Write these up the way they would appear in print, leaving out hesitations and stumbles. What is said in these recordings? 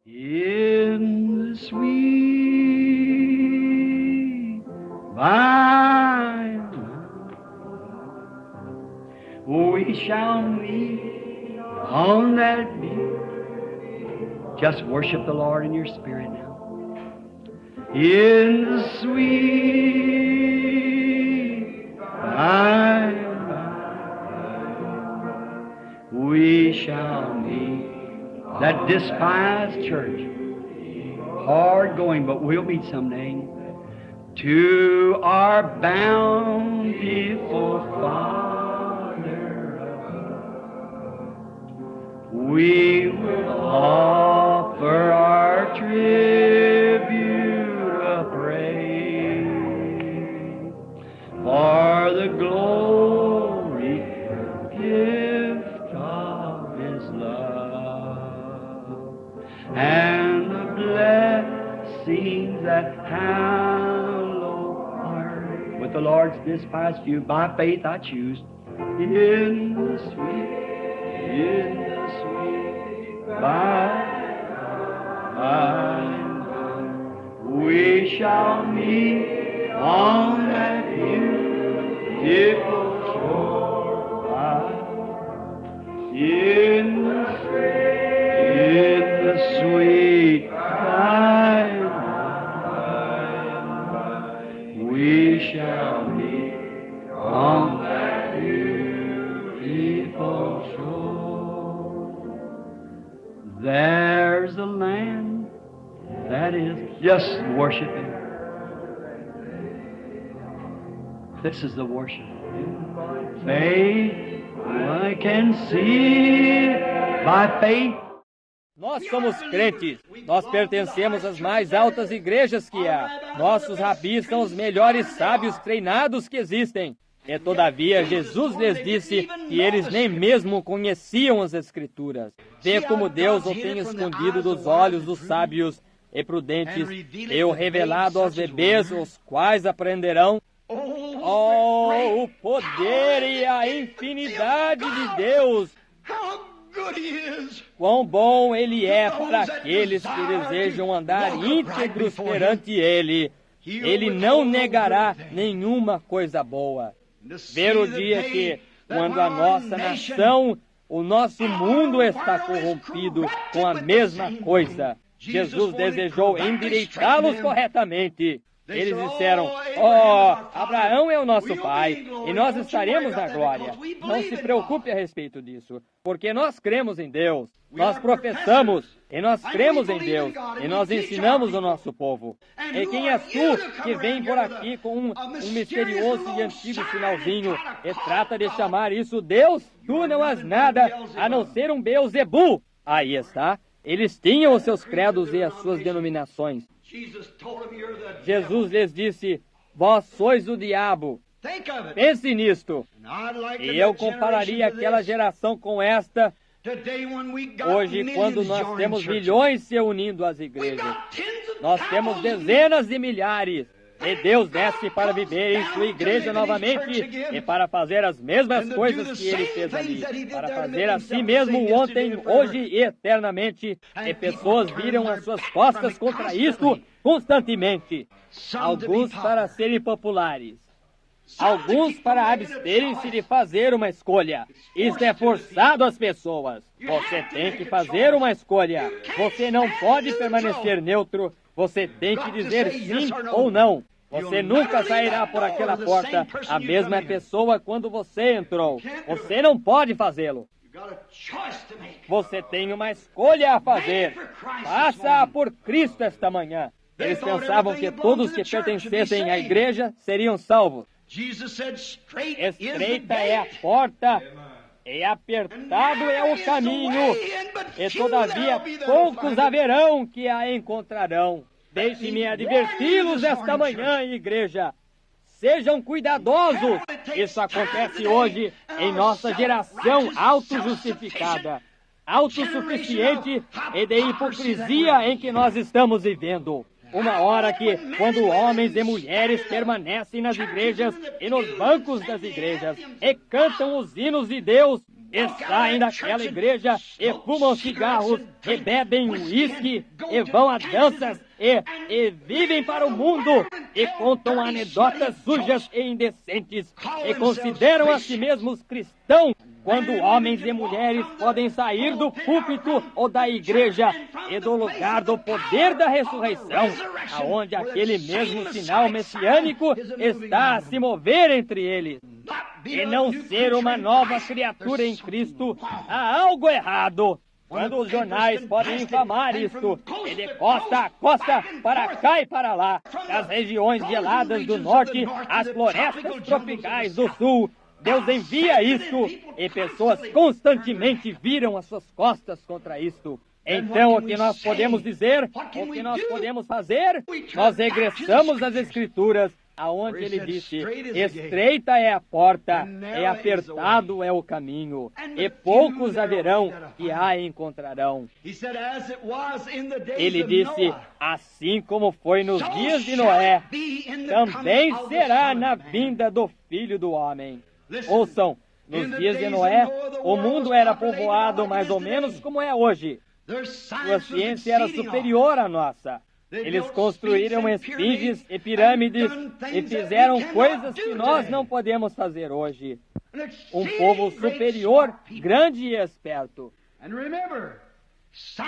In the sweet by and by, we shall meet on that beach. Just worship the Lord in your spirit now. In the sweet by and by, we shall meet. That despised church, hard going, but we'll meet someday. To our bountiful Father above, we will offer our tribute of praise for the glory gift of His love and the blessings that hallow our. With the Lord's despised few, by faith I choose. In the sweet by and by, we shall meet on that beautiful shore. In the sweet by and by, we shall meet on that beautiful shore. There's a land that is just worshiping. This is the worship. Faith, I can see by faith. Nós somos crentes, nós pertencemos às mais altas igrejas que há. Nossos rabis são os melhores sábios treinados que existem. E todavia Jesus lhes disse que eles nem mesmo conheciam as Escrituras. Vê como Deus o tem escondido dos olhos dos sábios e prudentes e o revelado aos bebês, os quais aprenderão. Oh, o poder e a infinidade de Deus! Quão bom Ele é para aqueles que desejam andar íntegros perante Ele. Ele não negará nenhuma coisa boa. Ver o dia que, quando a nossa nação, o nosso mundo está corrompido com a mesma coisa, Jesus desejou endireitá-los corretamente. Eles disseram, Abraão é o nosso pai, e nós estaremos na glória. Não se preocupe a respeito disso, porque nós cremos em Deus, nós professamos, e nós cremos em Deus, e nós ensinamos o nosso povo. E quem és tu que vem por aqui com um misterioso e antigo sinalzinho e trata de chamar isso Deus? Tu não és nada a não ser um Beelzebu. Aí está. Eles tinham os seus credos e as suas denominações. Jesus lhes disse, vós sois o diabo. Pense nisto. E eu compararia aquela geração com esta, hoje, quando nós temos milhões se unindo às igrejas. Nós temos dezenas de milhares. E Deus desce para viver em sua igreja novamente e para fazer as mesmas coisas que Ele fez ali. Para fazer a si mesmo ontem, hoje e eternamente. E pessoas viram as suas costas contra isto constantemente. Alguns para serem populares. Alguns para absterem-se de fazer uma escolha. Isto é forçado às pessoas. Você tem que fazer uma escolha. Você não pode permanecer neutro. Você tem que dizer sim ou não. Você nunca sairá por aquela porta a mesma pessoa quando você entrou. Você não pode fazê-lo. Você tem uma escolha a fazer. Faça-a por Cristo esta manhã. Eles pensavam que todos que pertencessem à igreja seriam salvos. Estreita é a porta, e apertado é o caminho, e todavia poucos haverão que a encontrarão. Deixe-me adverti-los esta manhã, igreja. Sejam cuidadosos. Isso acontece hoje em nossa geração autojustificada, autossuficiente e de hipocrisia em que nós estamos vivendo. Uma hora que, quando homens e mulheres permanecem nas igrejas e nos bancos das igrejas e cantam os hinos de Deus, e saem daquela igreja e fumam cigarros, e bebem uísque, e vão a danças, e vivem para o mundo, e contam anedotas sujas e indecentes, e consideram a si mesmos cristãos, quando homens e mulheres podem sair do púlpito ou da igreja e do lugar do poder da ressurreição, aonde aquele mesmo sinal messiânico está a se mover entre eles. E não ser uma nova criatura em Cristo, há algo errado. Quando os jornais podem infamar isto, e de costa a costa, para cá e para lá, das regiões geladas do norte às florestas tropicais do sul, Deus envia isto, e pessoas constantemente viram as suas costas contra isto. Então, o que nós podemos dizer, o que nós podemos fazer? Nós regressamos às Escrituras, aonde ele disse, estreita é a porta, e apertado é o caminho, e poucos haverão que a encontrarão. Ele disse, assim como foi nos dias de Noé, também será na vinda do Filho do Homem. Ouçam, nos dias de Noé, o mundo era povoado mais ou menos como é hoje. Sua ciência era superior à nossa. Eles construíram esfinges e pirâmides e fizeram coisas que nós não podemos fazer hoje. Um povo superior, grande e esperto.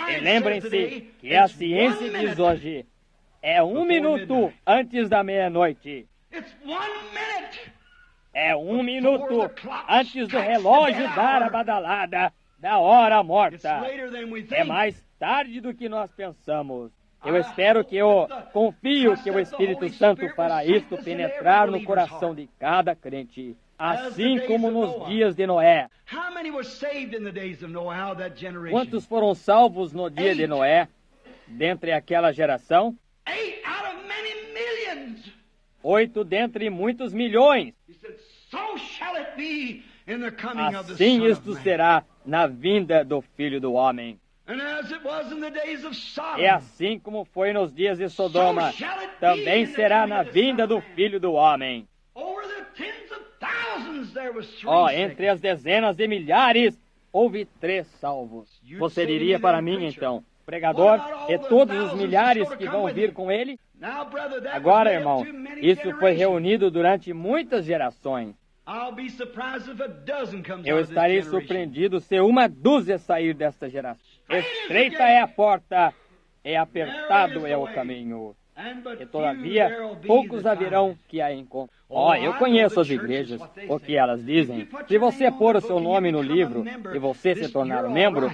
E lembrem-se que a ciência diz hoje, é 1 minuto antes da meia-noite. É 1 minuto antes do relógio dar a badalada da hora morta. É mais tarde do que nós pensamos. Eu espero confio que o Espírito Santo fará isto penetrar no coração de cada crente, assim como nos dias de Noé. Quantos foram salvos no dia de Noé, dentre aquela geração? 8 dentre muitos milhões. Assim isto será na vinda do Filho do Homem. E assim como foi nos dias de Sodoma, também será na vinda do Filho do Homem. Entre as dezenas de milhares, houve 3 salvos. Você diria para mim, então, pregador, e todos os milhares que vão vir com ele? Agora, irmão, isso foi reunido durante muitas gerações. Eu estarei surpreendido se 1 sair desta geração. Estreita é a porta, e apertado é o caminho. E todavia, poucos haverão que a encontrem. Eu conheço as igrejas, o que elas dizem. Se você pôr o seu nome no livro e você se tornar membro,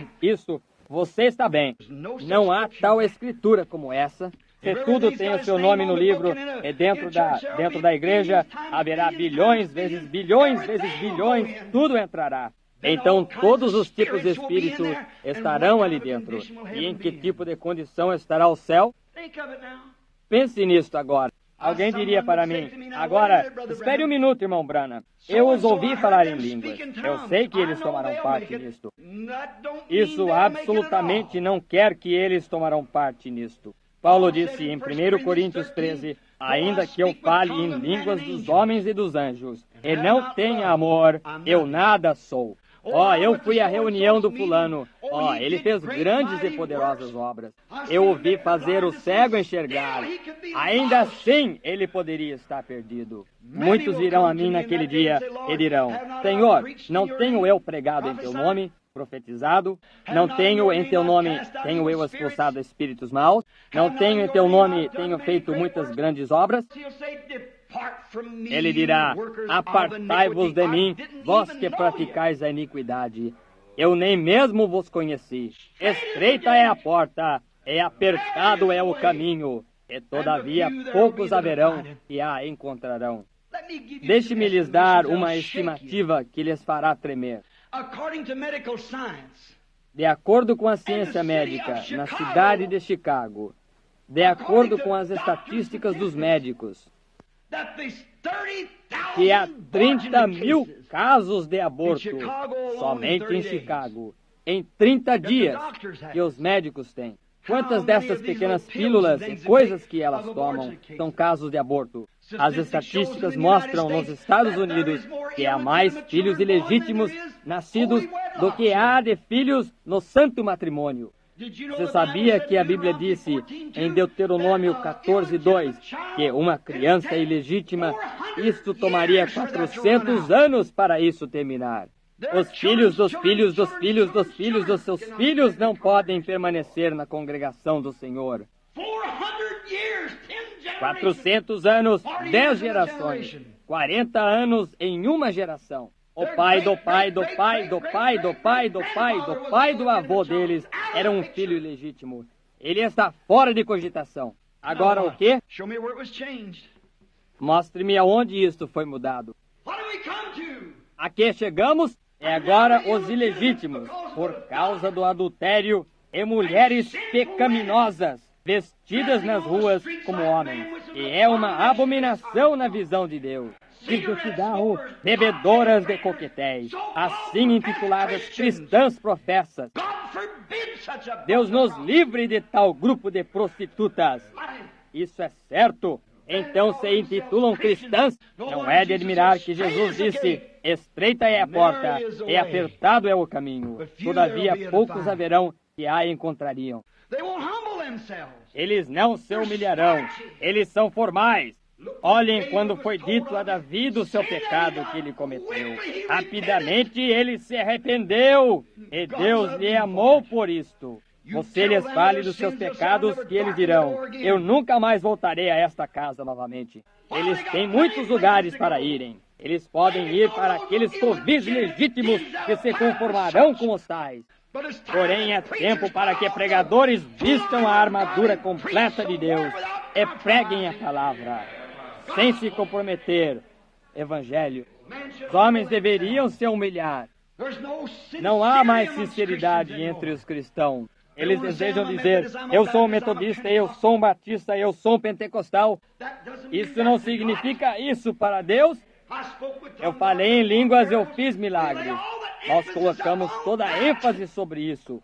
você está bem. Não há tal escritura como essa. Se tudo tem o seu nome no livro e dentro da igreja, haverá bilhões vezes bilhões, tudo entrará. Então todos os tipos de espíritos estarão ali dentro. E em que tipo de condição estará o céu? Pense nisto agora. Alguém diria para mim, agora, espere 1 minuto, irmão Branham. Eu os ouvi falar em línguas. Eu sei que eles tomarão parte nisto. Isso absolutamente não quer que eles tomarão parte nisto. Paulo disse em 1 Coríntios 13, ainda que eu fale em línguas dos homens e dos anjos, e não tenha amor, eu nada sou. Eu fui à reunião do fulano. Ele fez grandes e poderosas obras. Eu ouvi fazer o cego enxergar. Ainda assim, ele poderia estar perdido. Muitos virão a mim naquele dia e dirão, Senhor, não tenho eu pregado em teu nome? Profetizado, não tenho em teu nome, tenho eu expulsado espíritos maus, não tenho em teu nome, tenho feito muitas grandes obras. Ele dirá, apartai-vos de mim, vós que praticais a iniquidade. Eu nem mesmo vos conheci. Estreita é a porta, e apertado é o caminho, e todavia poucos haverão que a encontrarão. Deixe-me lhes dar uma estimativa que lhes fará tremer. De acordo com a ciência médica, na cidade de Chicago, de acordo com as estatísticas dos médicos, que há 30 mil casos de aborto somente em Chicago, em 30 dias que os médicos têm. Quantas dessas pequenas pílulas e coisas que elas tomam são casos de aborto? As estatísticas mostram nos Estados Unidos que há mais filhos ilegítimos nascidos do que há de filhos no santo matrimônio. Você sabia que a Bíblia disse em Deuteronômio 14:2 que uma criança ilegítima, isto tomaria 400 anos para isso terminar? Os filhos dos filhos dos filhos dos filhos dos seus filhos não podem permanecer na congregação do Senhor. 400 anos, 10 gerações, 40 anos em uma geração. O pai do pai do pai do pai do pai do pai do pai do avô deles era um filho ilegítimo. Ele está fora de cogitação. Agora o quê? Mostre-me aonde isto foi mudado. A que chegamos? É agora os ilegítimos, por causa do adultério, e mulheres pecaminosas, vestidas nas ruas como homens. E é uma abominação na visão de Deus. Filhos de cigarro, bebedoras de coquetéis, assim intituladas cristãs professas. Deus nos livre de tal grupo de prostitutas. Isso é certo. Então se intitulam cristãs. Não é de admirar que Jesus disse: estreita é a porta, e apertado é o caminho. Todavia poucos haverão que a encontrariam. Eles não se humilharão. Eles são formais. Olhem quando foi dito a Davi do seu pecado que ele cometeu. Rapidamente ele se arrependeu, e Deus lhe amou por isto. Você lhes fale dos seus pecados, que eles dirão: eu nunca mais voltarei a esta casa novamente. Eles têm muitos lugares para irem. Eles podem ir para aqueles covis legítimos que se conformarão com os tais. Porém, é tempo para que pregadores vistam a armadura completa de Deus e preguem a palavra, sem se comprometer. Evangelho. Os homens deveriam se humilhar. Não há mais sinceridade entre os cristãos. Eles desejam dizer: eu sou um metodista, eu sou um batista, eu sou um pentecostal. Isso não significa isso para Deus. Eu falei em línguas, eu fiz milagres. Nós colocamos toda a ênfase sobre isso.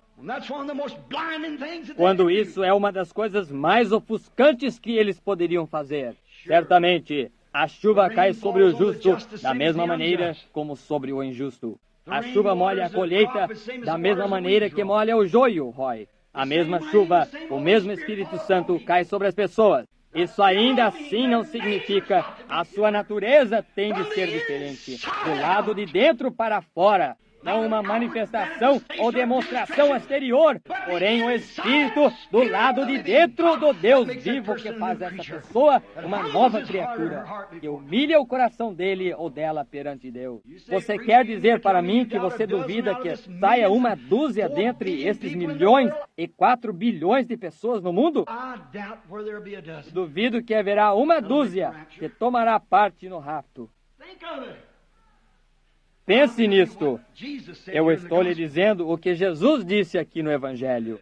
Quando isso é uma das coisas mais ofuscantes que eles poderiam fazer. Certamente, a chuva cai sobre o justo da mesma maneira como sobre o injusto. A chuva molha a colheita da mesma maneira que molha o joio, Roy. A mesma chuva, o mesmo Espírito Santo cai sobre as pessoas. Isso ainda assim não significa a sua natureza tem de ser diferente. Do lado de dentro para fora. Não uma manifestação ou demonstração exterior, porém o Espírito do lado de dentro do Deus vivo que faz essa pessoa uma nova criatura, que humilha o coração dele ou dela perante Deus. Você quer dizer para mim que você duvida que saia uma dúzia dentre esses 1.004 bilhões de pessoas no mundo? Duvido que haverá uma dúzia que tomará parte no rapto. Pense nisto. Eu estou lhe dizendo o que Jesus disse aqui no Evangelho.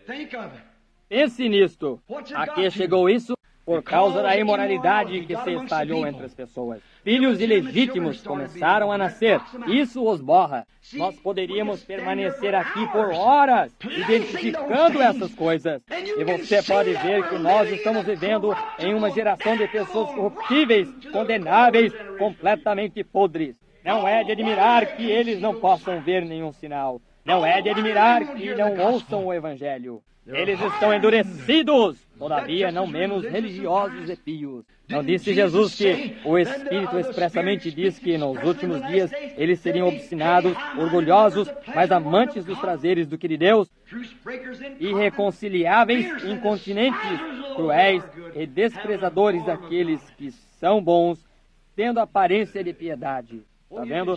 Pense nisto. A que chegou isso? Por causa da imoralidade que se espalhou entre as pessoas. Filhos ilegítimos começaram a nascer. Isso os borra. Nós poderíamos permanecer aqui por horas, identificando essas coisas. E você pode ver que nós estamos vivendo em uma geração de pessoas corruptíveis, condenáveis, completamente podres. Não é de admirar que eles não possam ver nenhum sinal. Não é de admirar que não ouçam o Evangelho. Eles estão endurecidos, todavia não menos religiosos e pios. Não disse Jesus que o Espírito expressamente diz que nos últimos dias eles seriam obstinados, orgulhosos, mais amantes dos prazeres do que de Deus, irreconciliáveis, incontinentes, cruéis e desprezadores daqueles que são bons, tendo aparência de piedade. Está vendo?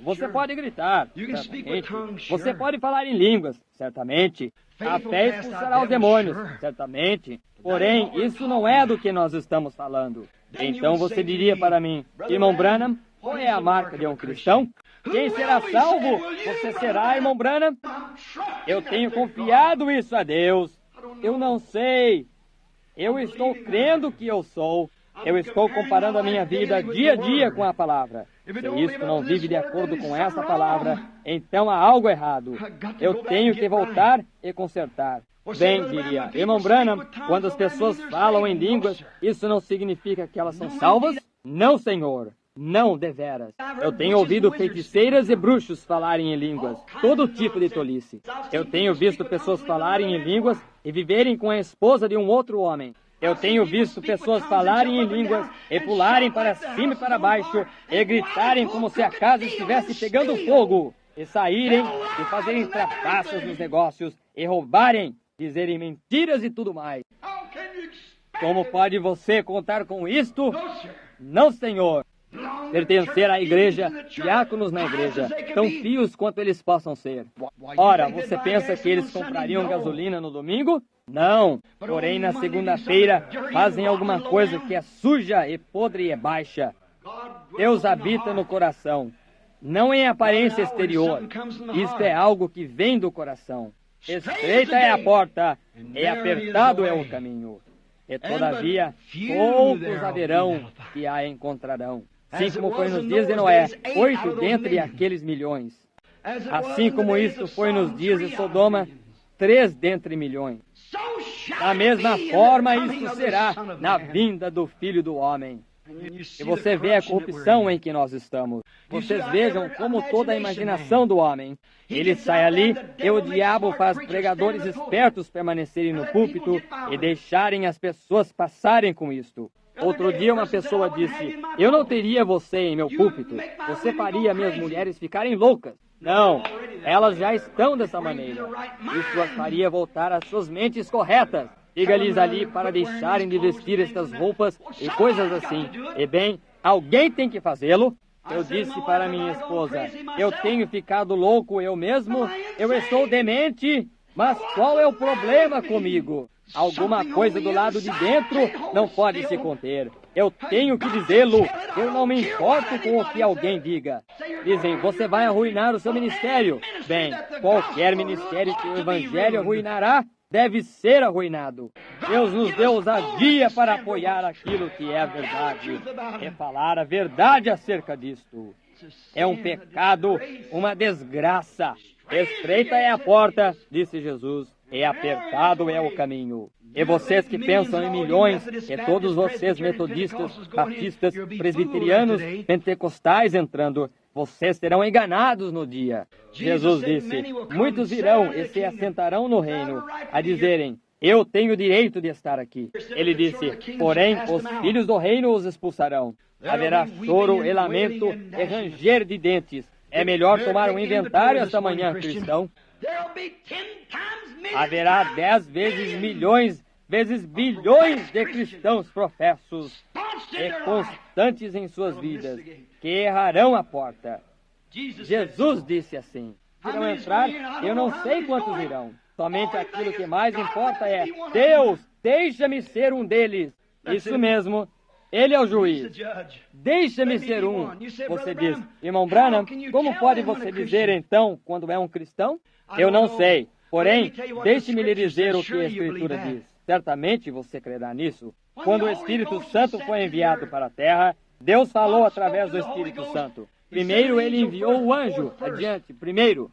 Você pode gritar, certamente. Você pode falar em línguas, certamente. A fé expulsará os demônios, certamente. Porém, isso não é do que nós estamos falando. Então você diria para mim: irmão Branham, qual é a marca de um cristão? Quem será salvo? Você será, irmão Branham? Eu tenho confiado isso a Deus. Eu não sei. Eu estou crendo que eu sou. Eu estou comparando a minha vida dia a dia com a palavra. Se isto não vive de acordo com essa palavra, então há algo errado. Eu tenho que voltar e consertar. Bem, diria irmão Branham, quando as pessoas falam em línguas, isso não significa que elas são salvas? Não, Senhor. Não, deveras. Eu tenho ouvido feiticeiras e bruxos falarem em línguas, todo tipo de tolice. Eu tenho visto pessoas falarem em línguas e viverem com a esposa de um outro homem. Eu tenho visto pessoas falarem em línguas e pularem para cima e para baixo e gritarem como se a casa estivesse pegando fogo e saírem e fazerem trapaças nos negócios e roubarem, dizerem mentiras e tudo mais. Como pode você contar com isto? Não, Senhor. Pertencer à igreja, diáconos na igreja, tão fios quanto eles possam ser. Ora, você pensa que eles comprariam gasolina no domingo? Não. Porém, na segunda-feira, fazem alguma coisa que é suja e podre e é baixa. Deus habita no coração, não em aparência exterior. Isto é algo que vem do coração. Estreita é a porta, e apertado é o caminho. E todavia, poucos haverão que a encontrarão. Assim como foi nos dias de Noé, 8 dentre aqueles milhões. Assim como isto foi nos dias de Sodoma, 3 dentre milhões. Da mesma forma isto será na vinda do Filho do Homem. E você vê a corrupção em que nós estamos. Vocês vejam como toda a imaginação do homem. Ele sai ali e o diabo faz pregadores espertos permanecerem no púlpito e deixarem as pessoas passarem com isto. Outro dia uma pessoa disse, eu não teria você em meu púlpito. Você faria minhas mulheres ficarem loucas. Não, elas já estão dessa maneira. Isso as faria voltar às suas mentes corretas. Diga-lhes ali para deixarem de vestir estas roupas e coisas assim. E bem, alguém tem que fazê-lo. Eu disse para minha esposa, eu tenho ficado louco eu mesmo, eu estou demente, mas qual é o problema comigo? Alguma coisa do lado de dentro não pode se conter. Eu tenho que dizê-lo. Eu não me importo com o que alguém diga. Dizem, você vai arruinar o seu ministério. Bem, qualquer ministério que o Evangelho arruinará, deve ser arruinado. Deus nos deu ousadia para apoiar aquilo que é a verdade e falar a verdade acerca disto. É um pecado, uma desgraça. Estreita é a porta, disse Jesus, e apertado é o caminho. E vocês que pensam em milhões, e todos vocês metodistas, batistas, presbiterianos, pentecostais entrando, vocês serão enganados no dia. Jesus disse, muitos virão e se assentarão no reino, a dizerem, eu tenho o direito de estar aqui. Ele disse, porém, os filhos do reino os expulsarão. Haverá choro e lamento e ranger de dentes. É melhor tomar um inventário esta manhã, cristão. Haverá 10 vezes milhões, vezes bilhões de cristãos professos e constantes em suas vidas, que errarão a porta. Jesus disse assim, irão entrar, eu não sei quantos irão. Somente aquilo que mais importa é, Deus, deixa-me ser um deles. Isso mesmo, Ele é o juiz. Deixa-me ser um. Você diz, irmão Branham, como pode você dizer então quando é um cristão? Eu não sei. Porém, deixe-me lhe dizer o que a Escritura diz. Certamente você crerá nisso. Quando o Espírito Santo foi enviado para a terra, Deus falou através do Espírito Santo. Primeiro Ele enviou o anjo. Adiante, primeiro.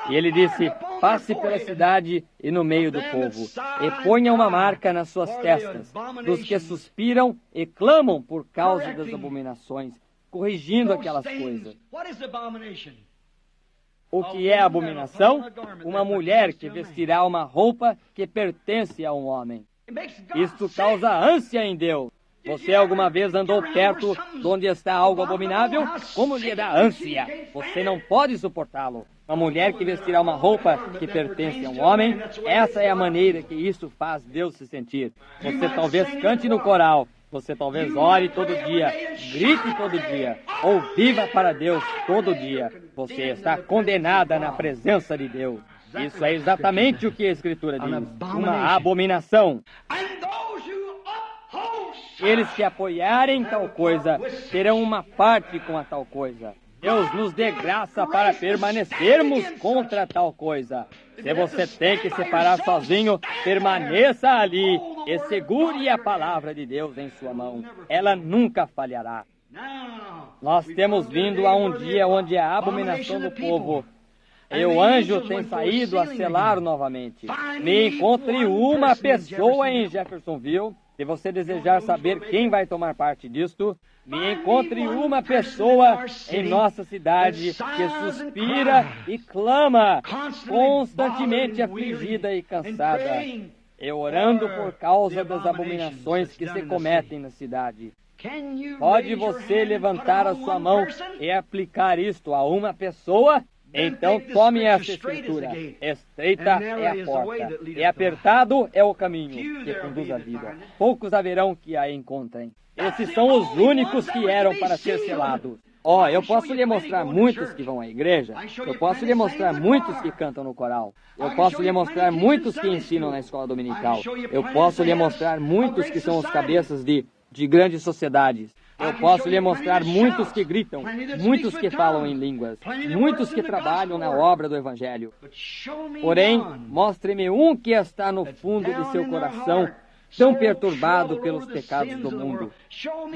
E Ele disse, passe pela cidade e no meio do povo, e ponha uma marca nas suas testas, dos que suspiram e clamam por causa das abominações, corrigindo aquelas coisas. O que é abominação? Uma mulher que vestirá uma roupa que pertence a um homem. Isto causa ânsia em Deus. Você alguma vez andou perto de onde está algo abominável? Como lhe dá ânsia? Você não pode suportá-lo. Uma mulher que vestirá uma roupa que pertence a um homem, essa é a maneira que isso faz Deus se sentir. Você talvez cante no coral, você talvez ore todo dia, grite todo dia, ou viva para Deus todo dia. Você está condenada na presença de Deus. Isso é exatamente o que a Escritura diz. Uma abominação. Eles que apoiarem tal coisa terão uma parte com a tal coisa. Deus nos dê graça para permanecermos contra tal coisa. Se você tem que se parar sozinho, permaneça ali e segure a palavra de Deus em sua mão. Ela nunca falhará. Nós temos vindo a um dia onde a abominação do povo e o anjo tem saído a selar novamente. Me encontre uma pessoa em Jeffersonville. Se você desejar saber quem vai tomar parte disto, me encontre uma pessoa em nossa cidade que suspira e clama, constantemente afligida e cansada, e orando por causa das abominações que se cometem na cidade. Pode você levantar a sua mão e aplicar isto a uma pessoa? Então tome essa escritura. Estreita é a porta, e apertado é o caminho que conduz à vida. Poucos haverão que a encontrem. Esses são os únicos que eram para ser selados. Eu posso lhe mostrar muitos que vão à igreja. Eu posso lhe mostrar muitos que cantam no coral. Eu posso lhe mostrar muitos que ensinam na escola dominical. Eu posso lhe mostrar muitos que são os cabeças de grandes sociedades. Eu posso lhe mostrar muitos que gritam, muitos que falam em línguas, muitos que trabalham na obra do Evangelho. Porém, mostre-me um que está no fundo de seu coração, tão perturbado pelos pecados do mundo.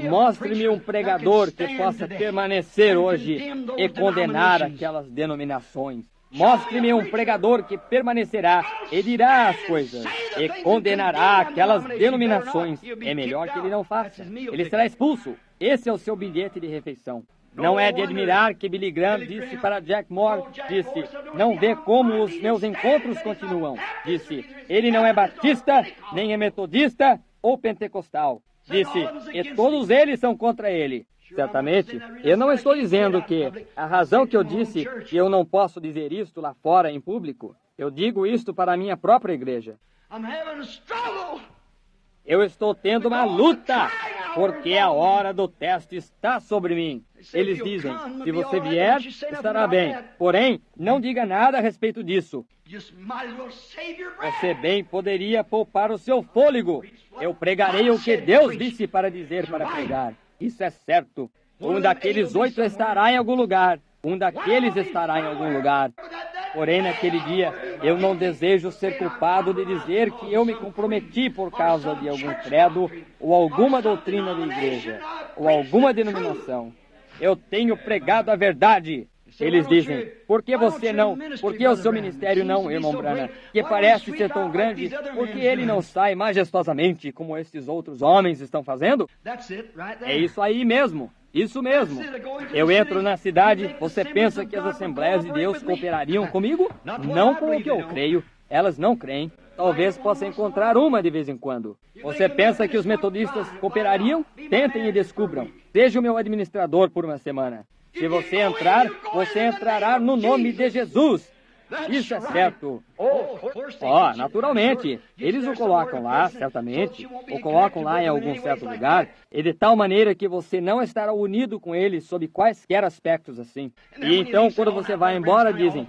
Mostre-me um pregador que possa permanecer hoje e condenar aquelas denominações. Mostre-me um pregador que permanecerá e dirá as coisas e condenará aquelas denominações. É melhor que ele não faça. Ele será expulso. Esse é o seu bilhete de refeição. Não é de admirar que Billy Graham disse para Jack Moore, disse, não vê como os meus encontros continuam. Disse, ele não é batista, nem é metodista ou pentecostal. Disse, e todos eles são contra ele. Certamente, eu não estou dizendo que a razão que eu disse que eu não posso dizer isto lá fora em público, eu digo isto para a minha própria igreja. Eu estou tendo uma luta, porque a hora do teste está sobre mim. Eles dizem, se você vier, estará bem. Porém, não diga nada a respeito disso. Você bem poderia poupar o seu fôlego. Eu pregarei o que Deus disse para dizer para pregar. Isso é certo. Um daqueles 8 estará em algum lugar. Um daqueles estará em algum lugar. Porém, naquele dia, eu não desejo ser culpado de dizer que eu me comprometi por causa de algum credo ou alguma doutrina da igreja ou alguma denominação. Eu tenho pregado a verdade. Eles dizem, por que você não? Por que o seu ministério não, irmão Branham? Que parece ser tão grande, por que ele não sai majestosamente como esses outros homens estão fazendo? É isso aí mesmo. Isso mesmo. Eu entro na cidade, você pensa que as Assembleias de Deus cooperariam comigo? Não com o que eu creio. Elas não creem. Talvez possa encontrar uma de vez em quando. Você pensa que os metodistas cooperariam? Tentem e descubram. Seja o meu administrador por uma semana. Se você entrar, você entrará no nome de Jesus. Isso é certo. Naturalmente. Eles o colocam lá, certamente. O colocam lá em algum certo lugar. E de tal maneira que você não estará unido com eles sob quaisquer aspectos assim. E então, quando você vai embora, dizem,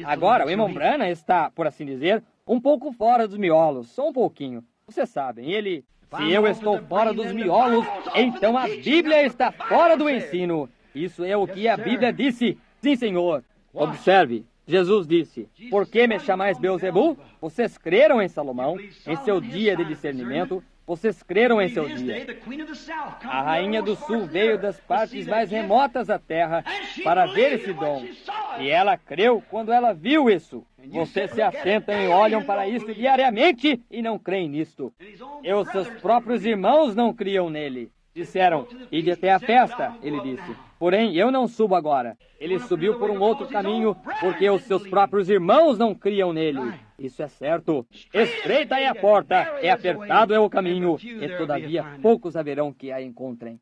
agora o irmão Branham está, por assim dizer, um pouco fora dos miolos. Só um pouquinho. Vocês sabem, ele... Se eu estou fora dos miolos, então a Bíblia está fora do ensino. Isso é o que a Bíblia disse. Sim, Senhor. Observe. Jesus disse, por que me chamais Beelzebul? Vocês creram em Salomão, em seu dia de discernimento, vocês creram em seu dia. A rainha do sul veio das partes mais remotas da terra para ver esse dom. E ela creu quando ela viu isso. Vocês se assentam e olham para isso diariamente e não creem nisto. E os seus próprios irmãos não criam nele. Disseram, ide até a festa, ele disse. Porém, eu não subo agora. Ele subiu por um outro caminho, porque os seus próprios irmãos não criam nele. Isso é certo. Estreita é a porta, é apertado é o caminho, e todavia poucos haverão que a encontrem.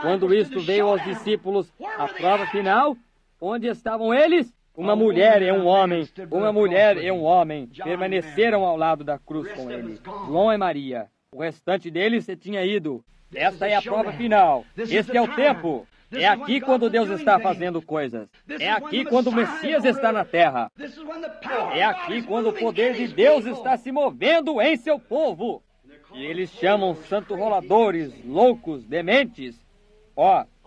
Quando isto veio aos discípulos, a prova final, onde estavam eles? Uma mulher e um homem, uma mulher e um homem, permaneceram ao lado da cruz com ele. João e Maria. O restante deles se tinha ido. Esta é a prova final. Este é o tempo. É aqui quando Deus está fazendo coisas. É aqui quando o Messias está na terra. É aqui quando o poder de Deus está se movendo em seu povo. E eles chamam santo roladores, loucos, dementes.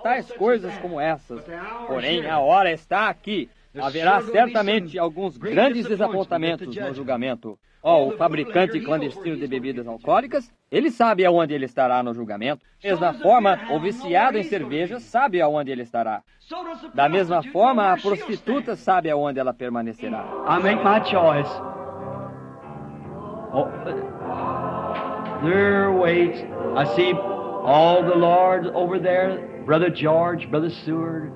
tais coisas como essas. Porém, a hora está aqui. Haverá certamente alguns grandes desapontamentos no julgamento. O fabricante clandestino de bebidas alcoólicas, ele sabe aonde ele estará no julgamento. Da mesma forma, o viciado em cerveja sabe aonde ele estará. Da mesma forma, a prostituta sabe aonde ela permanecerá. I make my choice. Oh, there waits. I see all the Lords over there, Brother George, Brother Seward,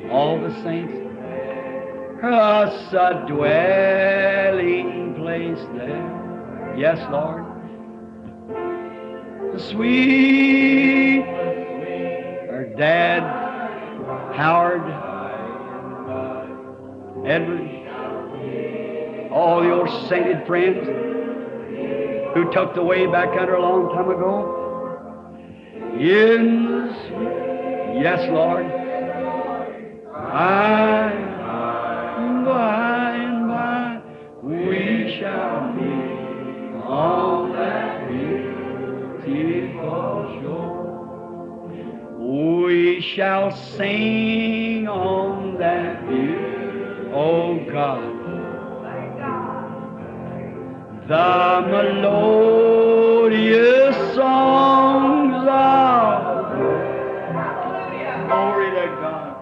all the saints. Us a dwelling place there. Yes, Lord. The sweet, our Dad, Howard, Edward, all your sainted friends who tucked away back under a long time ago. In the sweet, yes, Lord. By and by, we shall be on that beautiful shore. We shall sing on that beautiful, oh God, the melodious songs of glory to God.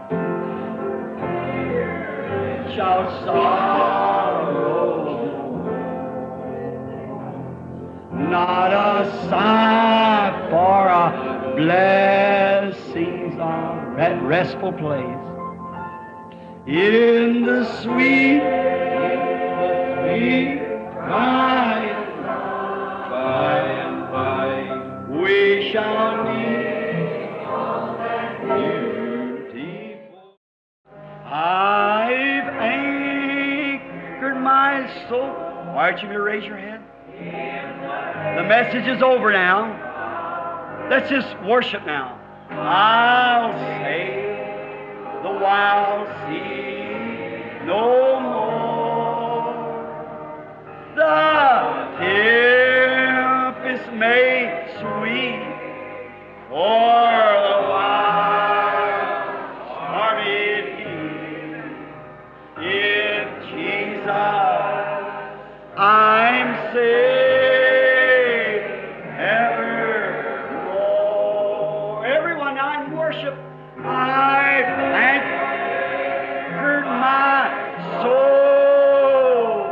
Shall sorrow not a sigh for a blessings of that restful place in the sweet by and by we shall meet on that beautiful. I've anchored my soul. Why don't you raise your hand? The message is over now. Let's just worship now. I'll say the wild sea no more. The tempest may sweep for the wild stormy in Jesus, I'm saved evermore. Everyone now in worship, I've anchored my soul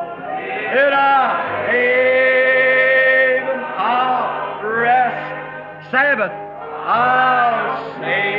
in a haven of rest. Sabbath, I'll say